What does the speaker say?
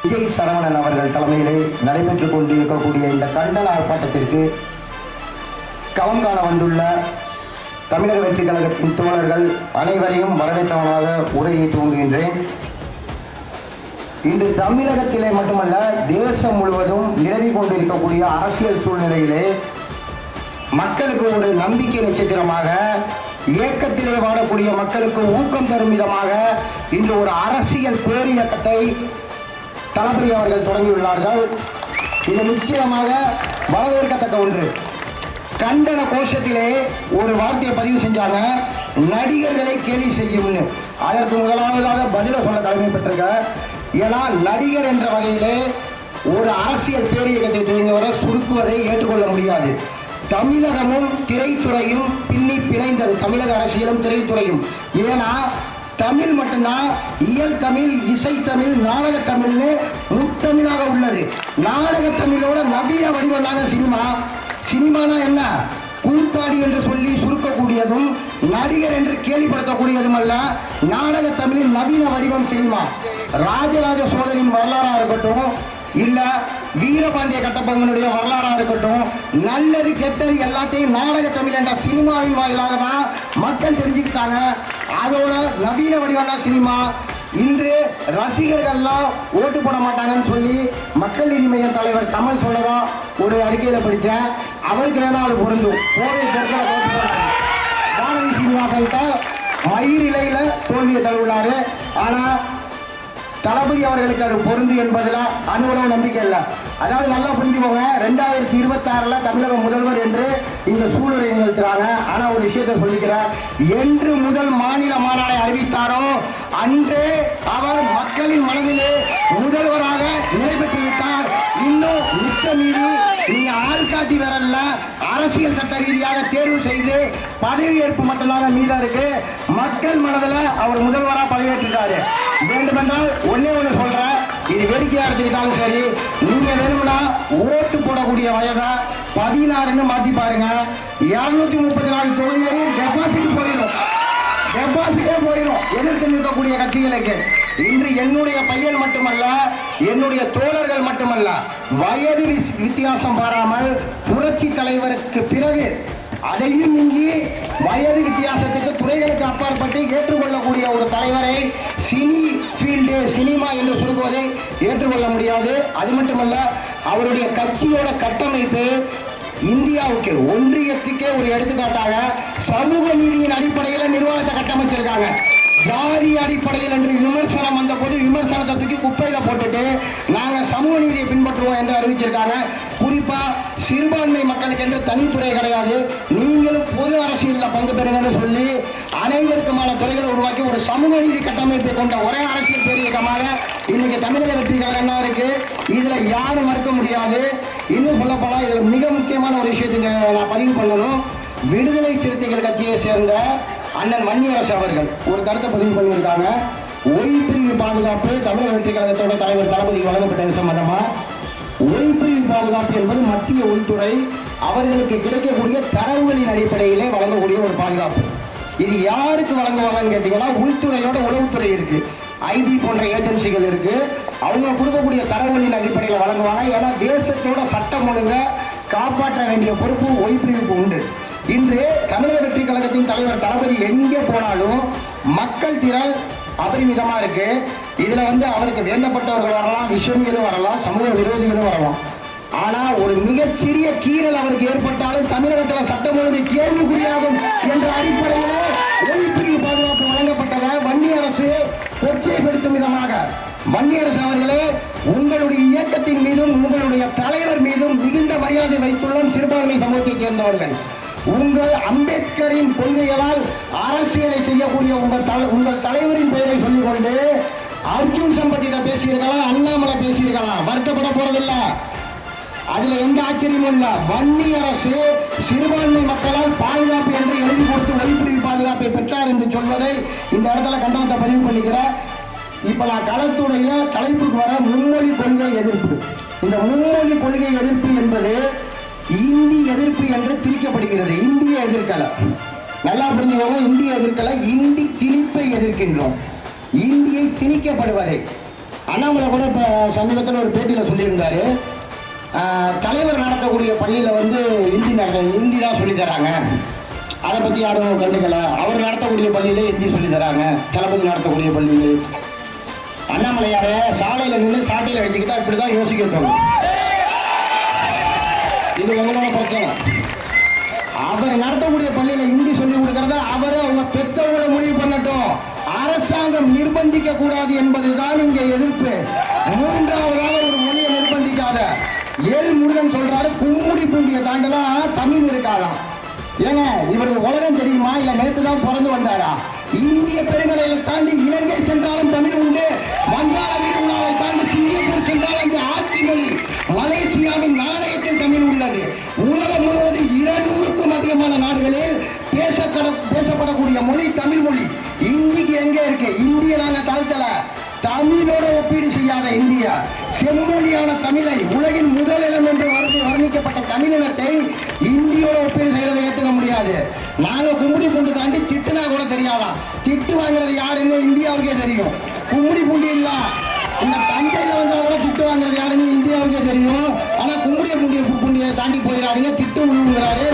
விஜய் சரவணன் அவர்கள் தலைமையிலே நடைபெற்றுக் கொண்டிருக்கக்கூடிய இந்த கண்டன ஆர்ப்பாட்டத்திற்கு களம் காண வந்துள்ள தமிழக வெற்றி கழகத்தின் தோழர்கள் அனைவரையும் வரவேற்றவனாக உரையை துவங்குகின்றேன். இன்று தமிழகத்திலே மட்டுமல்ல தேசம் முழுவதும் நிலவி கொண்டிருக்கக்கூடிய அரசியல் சூழ்நிலையிலே மக்களுக்கு ஒரு நம்பிக்கை நட்சத்திரமாக, இயக்கத்திலே வாழக்கூடிய மக்களுக்கு ஊக்கம் தரும் விதமாக இன்று ஒரு அரசியல் பேரியக்கத்தை தளபதி அவர்கள் தொடங்கியுள்ளார்கள். இது நிச்சயமாக வரவேற்கத்தக்க ஒன்று. கண்டன கோஷத்திலே ஒரு வார்த்தையை பதிவு செஞ்சாங்க, நடிகர்களை கேலி செய்யும்னு. அதற்கு முதலாவதாக பதில சொல்ல தலைமை பெற்றிருக்க. ஏன்னா நடிகர் என்ற வகையிலே ஒரு அரசியல் பேரியக்கத்தை துவங்கியவரை சுருக்குவதை ஏற்றுக்கொள்ள முடியாது. தமிழகமும் திரைத்துறையும் பின்னி பிணைந்தது, தமிழக அரசியலும் திரைத்துறையும். ஏன்னா தமிழ் மட்டும்தான் இயல் தமிழ், இசை தமிழ், நாடக தமிழ்னு முத்தமிழாக உள்ளது. நாடக தமிழோட நவீன வடிவம் தாங்க சினிமா. சினிமானா என்ன? கூத்தாடி என்று சொல்லி சுருக்கக்கூடியதும் நடிகர் என்று கேள்விப்படுத்தக்கூடியதும் அல்ல. நாடக தமிழின் நவீன வடிவம் சினிமா. ராஜராஜ சோழனின் வரலாறாக இருக்கட்டும், இல்ல வீரபாண்டிய கட்டபொம்மனுடைய வரலாறாக இருக்கட்டும், நல்லது கெட்டது எல்லாத்தையும் நாடக தமிழ் என்ற சினிமாவின் வாயிலாக தான் மக்கள் தெரிஞ்சுக்கிட்டாங்க. அதோட நவீன வடிவம் தான் சினிமா. இன்று ரசிகர்கள்லாம் ஓட்டு போட மாட்டாங்கன்னு சொல்லி மக்கள் நீதி மைய தலைவர் கமல் சொல்லதா ஒரு அறிக்கையில படித்தேன். அவருக்கு வேணா அது பொருந்தும். கோவை பாரதி சீனிவாசன்கிட்ட மயிரிலையில தோல்வியை தழுவினாரு. ஆனா தளபதி அவர்களுக்கு அது பொருந்து என்பதில் அனுபவம் நம்பிக்கை இல்லை. அதாவது நல்லா புரிஞ்சுக்கோங்க, 2026 தமிழக முதல்வர் என்று இந்த சூழலை நிகழ்த்துறாங்க. ஆனா ஒரு விஷயத்தை சொல்லிக்கிறார், என்று முதல் மாநில மாநாடை அறிவித்தாரோ அன்றே அவர் மக்களின் மனதிலே முதல்வராக நிலை பெற்று விட்டார். இன்னும் மிச்சமீறி நீங்க ஆள்காட்டி வரல, அரசியல் சட்ட ரீதியாக தேர்வு செய்து பதவியேற்பு மட்டும்தாங்க மீதா இருக்கு. மக்கள் மனதில் அவர் முதல்வராக பதவியேற்றுட்டாரு. வேண்டுமென்றால் ஒன்னே ஒன்று சொல்றேன், இது வேடிக்கையா எடுத்துக்கிட்டாலும் சரி, நீங்க வேணும்னா ஓட்டு போடக்கூடிய வயதை 16 மாத்தி பாருங்க. 234 தொகுதியிலையும் டெபாசிட் போயிடும், டெபாசிட்டே போயிடும் எதிர்த்து நிற்கக்கூடிய கட்சிகளுக்கு. இன்று என்னுடைய பையன் மட்டுமல்ல, என்னுடைய தோழர்கள் மட்டுமல்ல, வயது வித்தியாசம் பாராமல் புரட்சி தலைவருக்கு பிறகு அதையும் மிஞ்சி வயது வித்தியாசத்துக்கு துறைகளுக்கு அப்பாற்பட்டு ஏற்றுக்கொள்ளக்கூடிய ஒரு தலைவரை சினிமா என்று சுருக்குவதை ஏற்றுக்கொள்ள முடியாது. அது மட்டுமல்ல, அவருடைய கட்சியோட கட்டமைப்பு இந்தியாவுக்கு, ஒன்றியத்துக்கே ஒரு எடுத்துக்காட்டாக சமூக நீதியின் அடிப்படையில் நிர்வாகத்தை கட்டமைச்சிருக்காங்க. ஜாதி அடிப்படையில் என்று விமர்சனம் வந்த போது விமர்சனத்தை தூக்கி குப்பையில போட்டுட்டு நாங்க சமூக நீதியை பின்பற்றுவோம் என்று அறிவிச்சிருக்காங்க. குறிப்பா சிறுபான்மை மக்களுக்கு என்று தனித்துறை கிடையாது, நீங்களும் பொது அரசியலில் பங்கு பெறுங்கன்னு சொல்லி அனைவருக்குமான துறைகளை உருவாக்கி ஒரு சமூக நீதி கட்டமைப்பை கொண்ட ஒரே அரசியல் பேரியக்கமாக இன்னைக்கு தமிழக வெற்றி கழகம் இருக்கு. இதுல யாரும் மறுக்க முடியாது. இன்னும் சொல்ல போனா இதுல மிக முக்கியமான ஒரு விஷயத்துக்கு நான் பதிவு பண்ணணும். விடுதலை சிறுத்தைகள் கட்சியை சேர்ந்த அண்ணன் வன்னியரசு அவர்கள் ஒரு கருத்தை பதிவு பண்ணியிருக்காங்க. ஒய்பிரிவு பாதுகாப்பு தமிழக வெற்றி கழகத்தோட தலைவர் தளபதிக்கு வழங்கப்பட்ட சம்பந்தமா, ஒய்பிரிவு பாதுகாப்பு என்பது மத்திய உள்துறை அவர்களுக்கு கிடைக்கக்கூடிய தரவுகளின் அடிப்படையிலே வழங்கக்கூடிய ஒரு பாதுகாப்பு. இது யாருக்கு வழங்குவாங்கன்னு கேட்டீங்கன்னா, உள்துறையோட உளவுத்துறை இருக்கு, ஐடி போன்ற ஏஜென்சிகள் இருக்கு, அவங்க கொடுக்கக்கூடிய தரவுகளின் அடிப்படையில் வழங்குவாங்க. ஏன்னா தேசத்தோட சட்டம் ஒழுங்க காப்பாற்ற வேண்டிய பொறுப்பு ஒய்பிரிவுக்கு உண்டு. இன்று தமிழக வெற்றி கழகத்தின் தலைவர் தளபதி எங்கே போனாலும் மக்கள் திரள் அபரிமிதமா இருக்கு. இதுல அவருக்கு வேண்டப்பட்டவர்கள் வரலாம், விஷமிகளும் வரலாம், சமூக விரோதிகளும் வரலாம். ஆனா ஒரு மிகச்சிறிய கீறல் அவருக்கு ஏற்பட்டாலும் தமிழகத்தில் சட்டம் ஒழுங்கு கேள்விக்குறியாகும் என்ற அடிப்படையிலே ஒய்பிரிவு பாதுகாப்பு வழங்கப்பட்டதை வன்னியரசு கொச்சைப்படுத்தும் விதமாக, வன்னியரசு அவர்களே, உங்களுடைய இயக்கத்தின் மீதும் உங்களுடைய தலைவர் மீதும் மிகுந்த மரியாதை வைத்துள்ளோம். சிறுபான்மை சமூகத்தை சேர்ந்தவர்கள் உங்கள் அம்பேத்கரின் கொள்கைகளால் அரசியலை செய்யக்கூடிய உங்கள் தலைவரின் பெயரை சொல்லிக் கொண்டு அர்ஜுன் சம்பத்திட்ட பேசியிருக்கலாம், அண்ணாமலை பேசியிருக்கலாம், வருத்தப்பட போறதில்லை. அதுல எந்த ஆச்சரியமும் இல்ல. வன்னியரசு சிறுபான்மை மக்களால் பாதுகாப்பு என்று எழுதி கொடுத்து ஒய்பிரிவு பாதுகாப்பை பெற்றார் என்று சொல்வதை இந்த இடத்துல கண்டனத்தை பதிவு பண்ணிக்கிறேன். இப்ப நான் களத்துடைய தலைப்புக்கு வர மும்மொழி கொள்கை எதிர்ப்பு. இந்த மும்மொழி கொள்கை எதிர்ப்பு என்பது இந்தி எதிர்ப்பு என்று பிரிக்கப்படுகிறது. இந்திய எதிர்க்கல, நல்லா புரிஞ்சுக்கோங்க, இந்திய எதிர்க்கல, இந்தி திணிப்பை எதிர்க்கின்றோம். இந்தியை திணிக்கப்படுவதை அண்ணாமலை கூட இப்போ சமீபத்தில் ஒரு பேட்டியில் சொல்லியிருந்தாரு, தலைவர் நடத்தக்கூடிய பள்ளியில் வந்து ஹிந்தி தான் சொல்லி தராங்க, அதை பற்றி யாரும் கண்டுக்கல. அவர் நடத்தக்கூடிய பள்ளியிலே ஹிந்தி சொல்லி தராங்க, தளபதி நடத்தக்கூடிய பள்ளியில். அண்ணாமலையார சாலையில் நின்று சாட்டையில் அடிச்சுக்கிட்டா இப்படி தான் யோசிக்க தோணும். இது உங்களோட பிரச்சனை. அவர் நடத்தக்கூடிய பள்ளியில் ஹிந்தி சொல்லி கொடுக்கறத அவர் அவங்க பெற்றவங்களை முடிவு பண்ணட்டும். அரசாங்கம் நிர்பந்திக்க கூடாது என்பதுதான் இங்க எதிர்ப்பு. மூன்றாவதாக ஒரு மொழியை நிர்பந்திக்காத. ஏல் முருகன் சொல்றாரு, கும்முடி பூண்டியை தாண்டலாம் தமிழ் இருக்காதான். ஏங்க இவருக்கு உலகம் தெரியுமா? இல்ல நேற்று தான் பிறந்து வந்தாரா? இந்திய பெருங்கடலை தாண்டி இலங்கை சென்றாலும் தமிழ் உண்டு, வங்காள விரிகுடாவை தாண்டி சிங்கப்பூர் சென்றாலும் அங்கே ஆட்சி மொழி. மலேசியாவின் நாணயத்தில் தமிழ் உள்ளது. உலகம் முழுவதும் 200க்கும் அதிகமான நாடுகளில் பேசப்படக்கூடிய மொழி தமிழ் மொழி. இன்னைக்கு எங்க இருக்கு? இந்திய நாங்க தாழ்த்தல, தமிழோட ஒப்பீடு செய்யாத இந்தியா செம்மொழியான தமிழை, உலகின் முதலிடம் என்று வர்ணிக்கப்பட்ட தமிழினத்தை இந்தியோட ஒப்பீடு செய்யறதை ஏற்றுக்க முடியாது. நாங்க கும்முடி பூண்டு தாண்டி திட்டுனா கூட தெரியாதான். திட்டு வாங்குறது யாருன்னு இந்தியாவுக்கே தெரியும். கும்முடி பூண்டி இல்ல, இந்த தஞ்சையில வந்து கூட திட்டு வாங்குறது யாருன்னு இந்தியாவுக்கே தெரியும். ஆனா கும்முடிய பூண்டியை தாண்டி போயிடாதீங்க, திட்டு விழுங்குறாரு.